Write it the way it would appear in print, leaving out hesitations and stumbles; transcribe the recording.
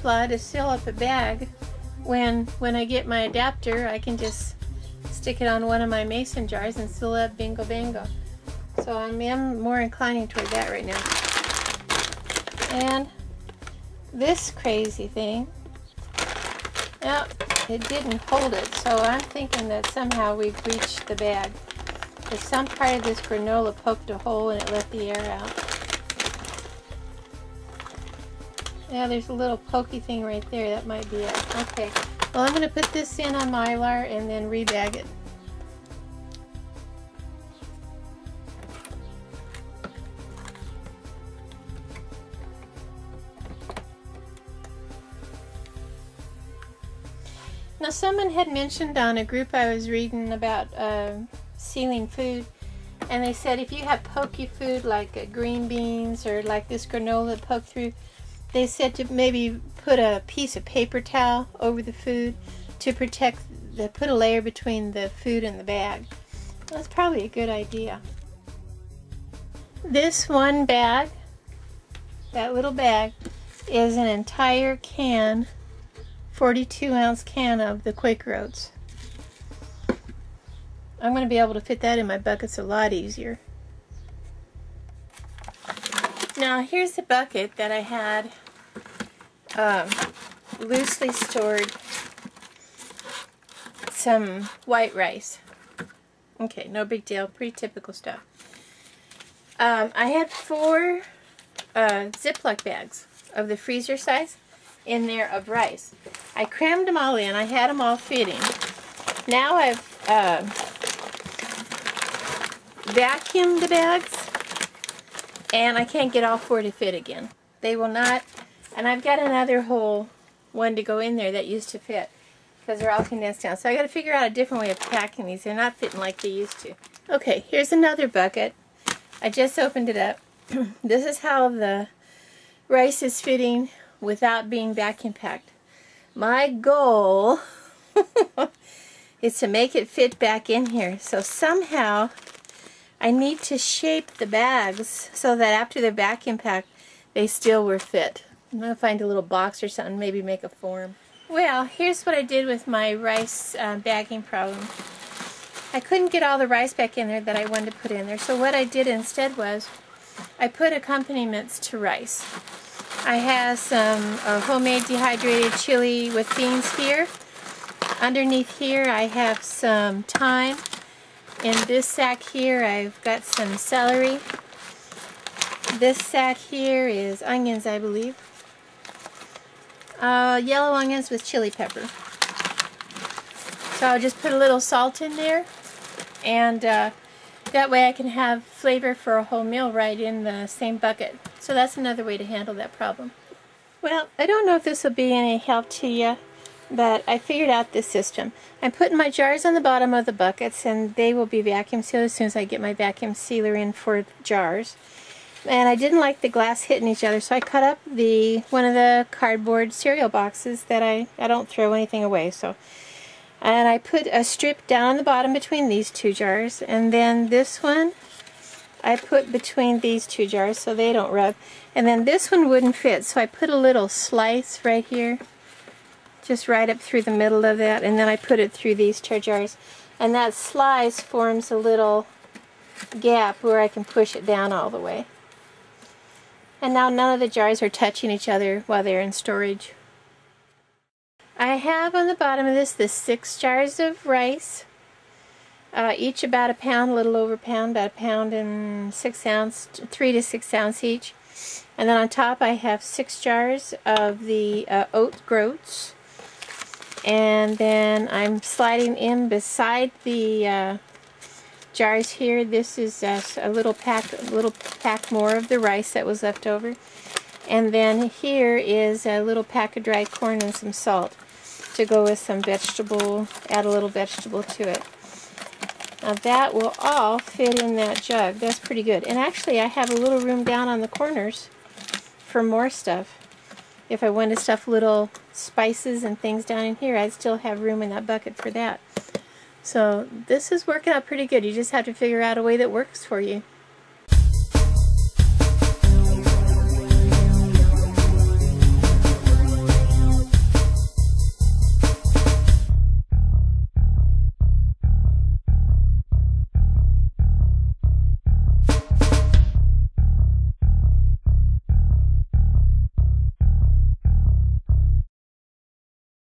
scofflaw to seal up a bag when I get my adapter I can just stick it on one of my mason jars and seal up bingo bango. So I'm more inclining toward that right now. And this crazy thing, oh, it didn't hold it, so I'm thinking that somehow we've breached the bag. If some part of this granola poked a hole and it let the air out. Yeah, there's a little pokey thing right there. That might be it. Okay. Well, I'm going to put this in on Mylar and then rebag it. Now, someone had mentioned on a group I was reading about sealing food, and they said if you have pokey food like green beans or like this granola poked through, they said to maybe put a piece of paper towel over the food to protect, put a layer between the food and the bag. That's probably a good idea. This one bag, that little bag, is an entire can, 42-ounce can of the Quaker Oats. I'm going to be able to fit that in my buckets a lot easier. Now here's the bucket that I had loosely stored some white rice. Okay, no big deal, pretty typical stuff. I had 4 Ziploc bags of the freezer size in there of rice. I crammed them all in. I had them all fitting. Now I've vacuumed the bags, and I can't get all 4 to fit again. They will not, and I've got another whole one to go in there that used to fit because they're all condensed down. So I got to figure out a different way of packing these. They're not fitting like they used to. Okay, here's another bucket. I just opened it up. This is how the rice is fitting without being vacuum packed. My goal is to make it fit back in here. So somehow I need to shape the bags so that after they're vacuum packed, they still were fit. I'm going to find a little box or something, maybe make a form. Well, here's what I did with my rice bagging problem. I couldn't get all the rice back in there that I wanted to put in there, so what I did instead was I put accompaniments to rice. I have some homemade dehydrated chili with beans here. Underneath here I have some thyme. In this sack here I've got some celery. This sack here is onions, I believe. Yellow onions with chili pepper. So I'll just put a little salt in there, and that way I can have flavor for a whole meal right in the same bucket. So that's another way to handle that problem. Well, I don't know if this will be any help to you, but I figured out this system. I'm putting my jars on the bottom of the buckets, and they will be vacuum sealed as soon as I get my vacuum sealer in for jars. And I didn't like the glass hitting each other, so I cut up one of the cardboard cereal boxes that I don't throw anything away. And I put a strip down on the bottom between these 2 jars, and then this one I put between these 2 jars so they don't rub. And then this one wouldn't fit, so I put a little slice right here, just right up through the middle of that, and then I put it through these 2 jars. And that slice forms a little gap where I can push it down all the way. And now none of the jars are touching each other while they're in storage. I have on the bottom of this the 6 jars of rice, each about a pound, a little over a pound, about a pound and 6 ounce, 3 to 6 ounce each. And then on top I have 6 jars of the oat groats. And then I'm sliding in beside the jars here. This is a little pack more of the rice that was left over. And then here is a little pack of dried corn and some salt to go with some vegetable, add a little vegetable to it. Now that will all fit in that jug. That's pretty good. And actually I have a little room down on the corners for more stuff. If I wanted to stuff little spices and things down in here, I'd still have room in that bucket for that. So this is working out pretty good. You just have to figure out a way that works for you.